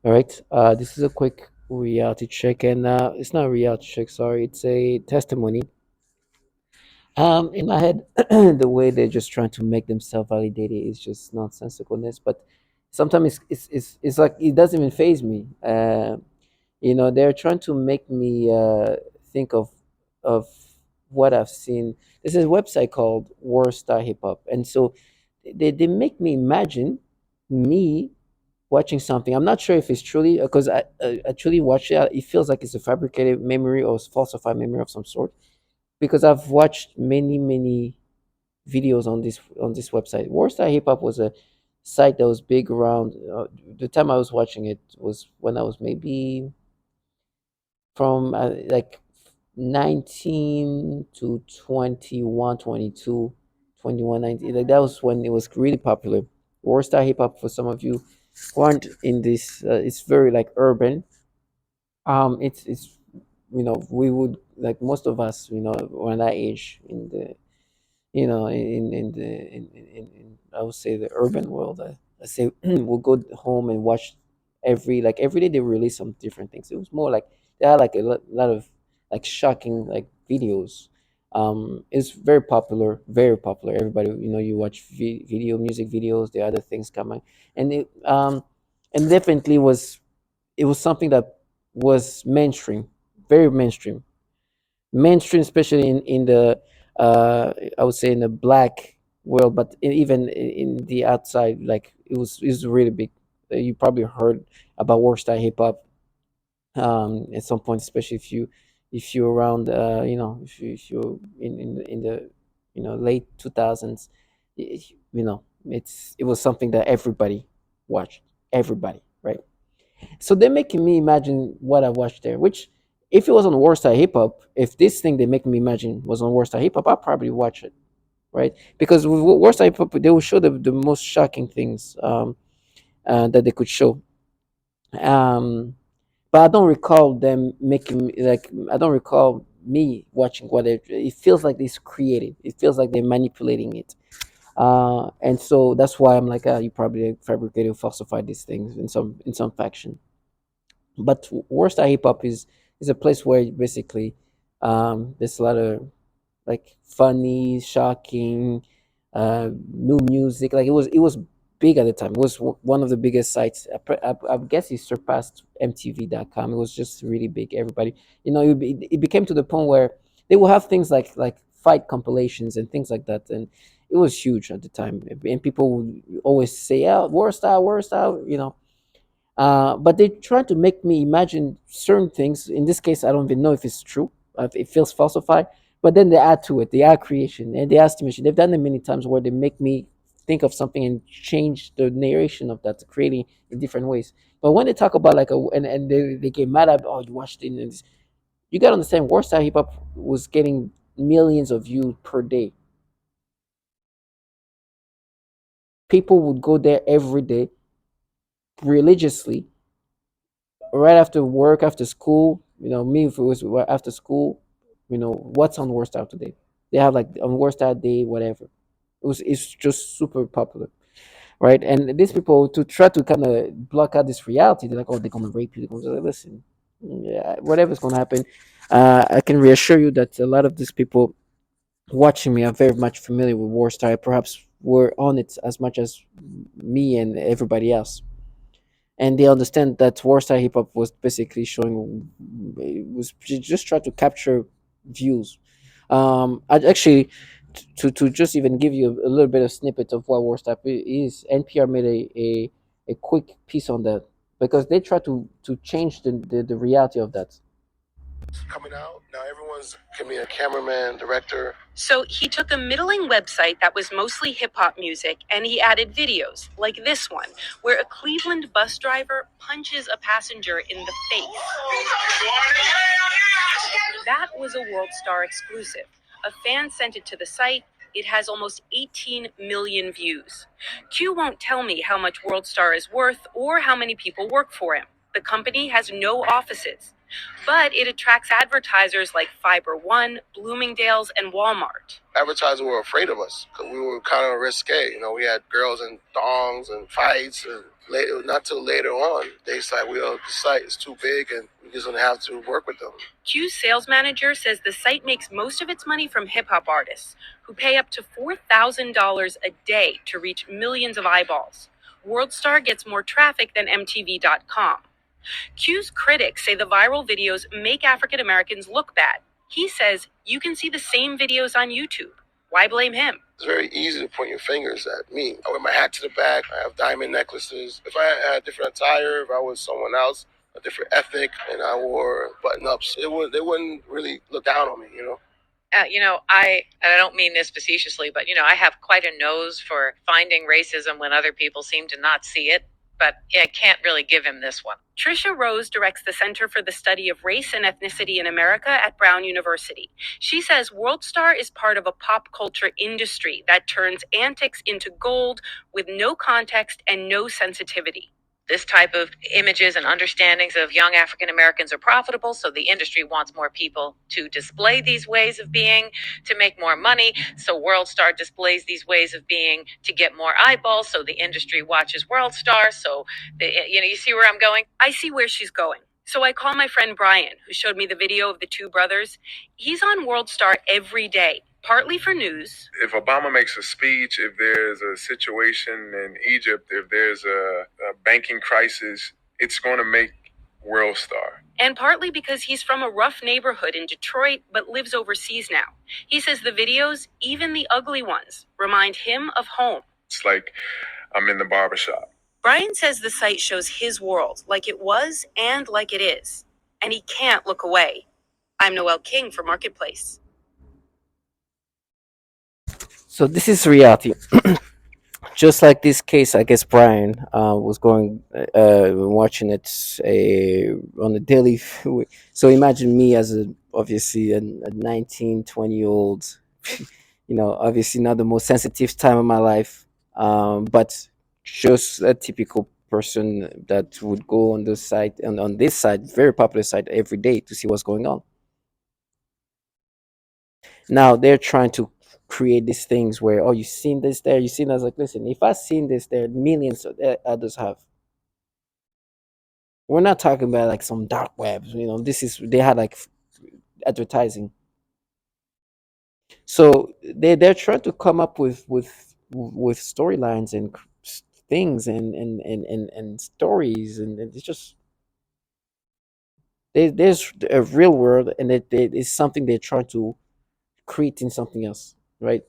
All right. This is a quick reality check, and it's not a reality check. Sorry, it's a testimony. In my head, the way they're just trying to make themselves validated is just nonsensicalness. But sometimes it's like it doesn't even phase me. They're trying to make me think of what I've seen. There's a website called Worldstarhiphop, and so they make me imagine me watching something. I'm not sure if it's truly because I truly watch it. It feels like it's a fabricated memory or falsified memory of some sort because I've watched many videos on this website. Warstar Hip Hop was a site that was big around. The time I was watching it was when I was maybe from like 19 to 21, 22, 21, 19. Like that was when it was really popular. Warstar Hip Hop, for some of you who aren't in this, it's very like urban. It's we would like most of us around that age in the in I would say the urban world. I say we'll go home and watch every day they release some different things. It was more like they had like a lot of like shocking like videos. It's very popular. Everybody, you watch music videos, the other things coming, and and definitely it was something that was mainstream, very mainstream, especially in the I would say in the black world, but even in the outside, like it was really big. You probably heard about workstar hip hop at some point, especially if you're around if you're in the late 2000s. It was something that everybody watched, everybody, right? So they're making me imagine what I watched there, which if it was on Worldstar Hip Hop, if this thing they make me imagine was on Worldstar Hip Hop, I'll probably watch it, right? Because with Worldstar Hip Hop, they will show the most shocking things that they could show. Um, but I don't recall them making like I don't recall me watching what it feels like it's created. It feels like they're manipulating it. And so that's why I'm like, you probably fabricated or falsified these things in some faction. But Worcester hip hop is a place where basically there's a lot of like funny, shocking, new music. Like it was big at the time. It was one of the biggest sites. I guess it surpassed MTV.com. It was just really big. Everybody, it became to the point where they will have things like fight compilations and things like that, and it was huge at the time. And people would always say, "Yeah, worst style," but they try to make me imagine certain things. In this case, I don't even know if it's true. It feels falsified. But then they add to it. They add creation and they add estimation. They've done it many times where they make me think of something and change the narration of that, creating in different ways. But when they talk about like and they get mad at, oh, you watched it, and you gotta understand, Warsaw hip hop was getting millions of views per day. People would go there every day religiously, right after work, after school. Me, if it was after school, what's on Worst Out today? They have like on Worst Out Day, whatever. It's just super popular, right? And these people to try to kind of block out this reality, they're like, oh, they're gonna rape you. They're gonna listen, yeah, whatever's gonna happen. I can reassure you that a lot of these people watching me are very much familiar with War Star. Perhaps were on it as much as me and everybody else, and they understand that Warstyle hip hop was basically showing it was just try to capture views. I actually to just even give you a little bit of snippet of what Warstyle is. NPR made a quick piece on that because they try to change the reality of that. Coming out now, everyone's can be a cameraman, director. So he took a middling website that was mostly hip hop music and he added videos like this one, where a Cleveland bus driver punches a passenger in the face. That was a World Star exclusive. A fan sent it to the site. It has almost 18 million views. Q won't tell me how much World Star is worth or how many people work for him. The company has no offices, but it attracts advertisers like Fiber One, Bloomingdale's, and Walmart. Advertisers were afraid of us because we were kind of risque. We had girls in thongs and fights, and later, not till later on, they decide, well, the site is too big and we're just gonna have to work with them. Q's sales manager says the site makes most of its money from hip hop artists who pay up to $4,000 a day to reach millions of eyeballs. Worldstar gets more traffic than MTV.com. Q's critics say the viral videos make African Americans look bad. He says you can see the same videos on YouTube. Why blame him? It's very easy to point your fingers at me. I wear my hat to the back. I have diamond necklaces. If I had different attire, if I was someone else, a different ethnic, and I wore button-ups, they wouldn't really look down on me, you know? I don't mean this facetiously, but I have quite a nose for finding racism when other people seem to not see it. But I can't really give him this one. Trisha Rose directs the Center for the Study of Race and Ethnicity in America at Brown University. She says WorldStar is part of a pop culture industry that turns antics into gold with no context and no sensitivity. This type of images and understandings of young African Americans are profitable, so the industry wants more people to display these ways of being to make more money. So WorldStar displays these ways of being to get more eyeballs, so the industry watches WorldStar. So, you see where I'm going? I see where she's going. So I call my friend Brian, who showed me the video of the two brothers. He's on WorldStar every day, partly for news. If Obama makes a speech, if there's a situation in Egypt, if there's a banking crisis, it's going to make WorldStar. And partly because he's from a rough neighborhood in Detroit, but lives overseas now. He says the videos, even the ugly ones, remind him of home. It's like I'm in the barbershop. Brian says the site shows his world, like it was and like it is. And he can't look away. I'm Noelle King for Marketplace. So this is reality. Just like this case, I guess Brian was going watching it on a daily. So imagine me as obviously a 19, 20-year-old, obviously not the most sensitive time of my life, but just a typical person that would go on this site and on this site, very popular site, every day to see what's going on. Now they're trying to create these things where, oh, you've seen this there, you've seen that. I was like, listen, if I've seen this there, millions of others have. We're not talking about like some dark webs, this is, they had like advertising. So they're trying to come up with storylines and things and stories, and it's just there's a real world, and it is something they're trying to create in something else, right?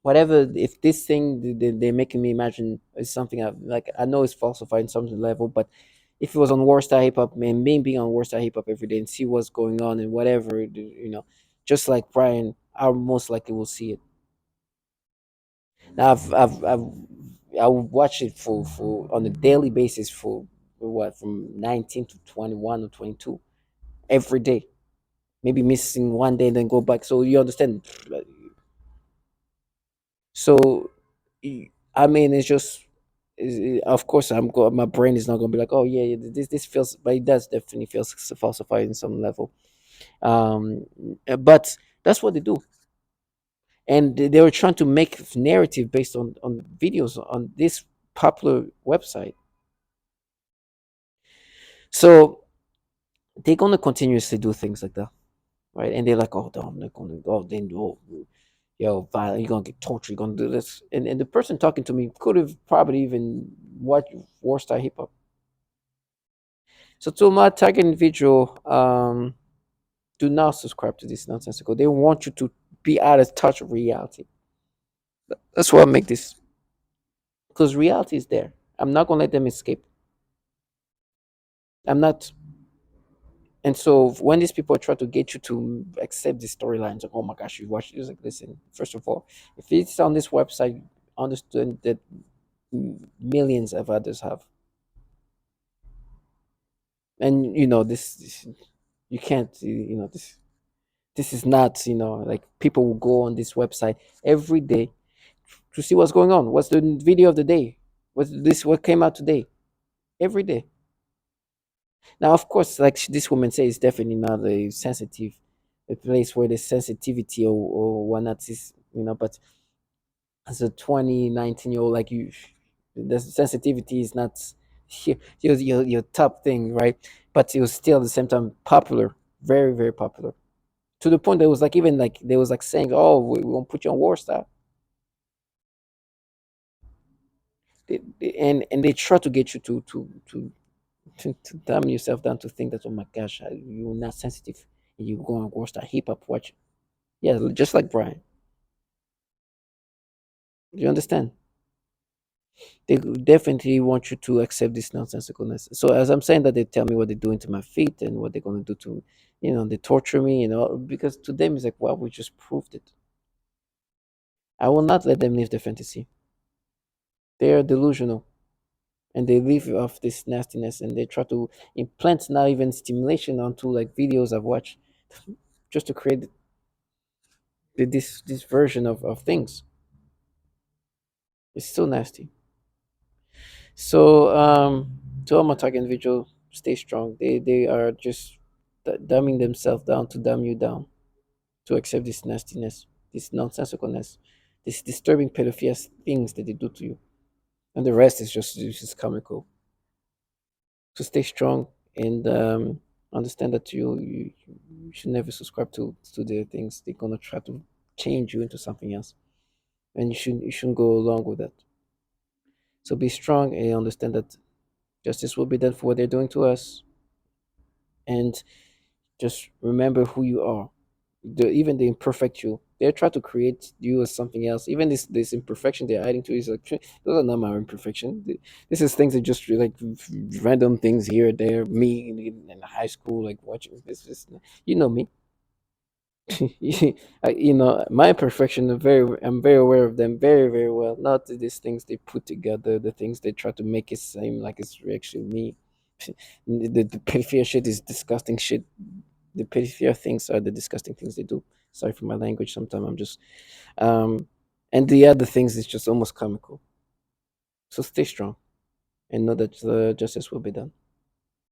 Whatever, if this thing they're making me imagine is something like, I know it's falsified in some level, but if it was on Warstar Hip Hop, man, me being on Warstar Hip Hop every day and see what's going on and whatever, just like Brian, I most likely will see it. Now I would watch it for on a daily basis for what, from 19 to 21 or 22 every day, maybe missing one day and then go back, so you understand. So, I mean, it's just, of course, my brain is not going to be like, oh yeah, yeah, this feels, but it does definitely feels falsified in some level. But that's what they do, and they were trying to make narrative based on videos on this popular website. So they're going to continuously do things like that, right? And they're like, oh, no, I'm not going to go. Then, oh, yo, violent, you're gonna get tortured, you're gonna do this. And the person talking to me could have probably even watched Warstar Hip Hop. So to my target individual, do not subscribe to this nonsensical. They want you to be out of touch with reality. That's why I make this. Because reality is there. I'm not gonna let them escape. I'm not. And so when these people try to get you to accept these storylines, like, oh my gosh, you watch this, like, listen, first of all, if it's on this website, understand that millions of others have. And this you can't, this is not, like, people will go on this website every day to see what's going on, what's the video of the day, what came out today, every day. Now, of course, like this woman says, it's definitely not a place where the sensitivity or whatnot is, but as a 20, 19-year-old, like, you, The sensitivity is not your top thing, right? But it was still at the same time popular, very very popular, to the point that it was like even like they was like saying, "Oh, we won't put you on war style," and they try to get you to dumb yourself down to think that, oh my gosh, you're not sensitive, and you go on war style hip hop, watch, yeah, just like Brian. Do you understand? They definitely want you to accept this nonsensicalness. So as I'm saying that, they tell me what they're doing to my feet and what they're going to do to, they torture me, because to them it's like, well, we just proved it. I will not let them live the fantasy. They are delusional, and they live off this nastiness, and they try to implant now even stimulation onto like videos I've watched, just to create this version of things. It's so nasty. So to all my target individual, stay strong. They are just dumbing themselves down to dumb you down, to accept this nastiness, this nonsensicalness, this disturbing pedophilia things that they do to you, and the rest is just comical. So stay strong, and understand that you should never subscribe to their things. They're gonna try to change you into something else, and you shouldn't go along with that. So be strong and understand that justice will be done for what they're doing to us, and just remember who you are. Even the imperfect you, they try to create you as something else. Even this imperfection they're adding to is like, those are not my imperfection. This is things that just like random things here or there. Me in high school, like watching this, you know me. My imperfection. I'm very aware of them, very very well. Not these things they put together, the things they try to make it seem like it's actually me. The pedophilia shit is disgusting shit. The pedophilia things are the disgusting things they do. Sorry for my language. Sometimes I'm just and the other things is just almost comical. So stay strong and know that justice will be done.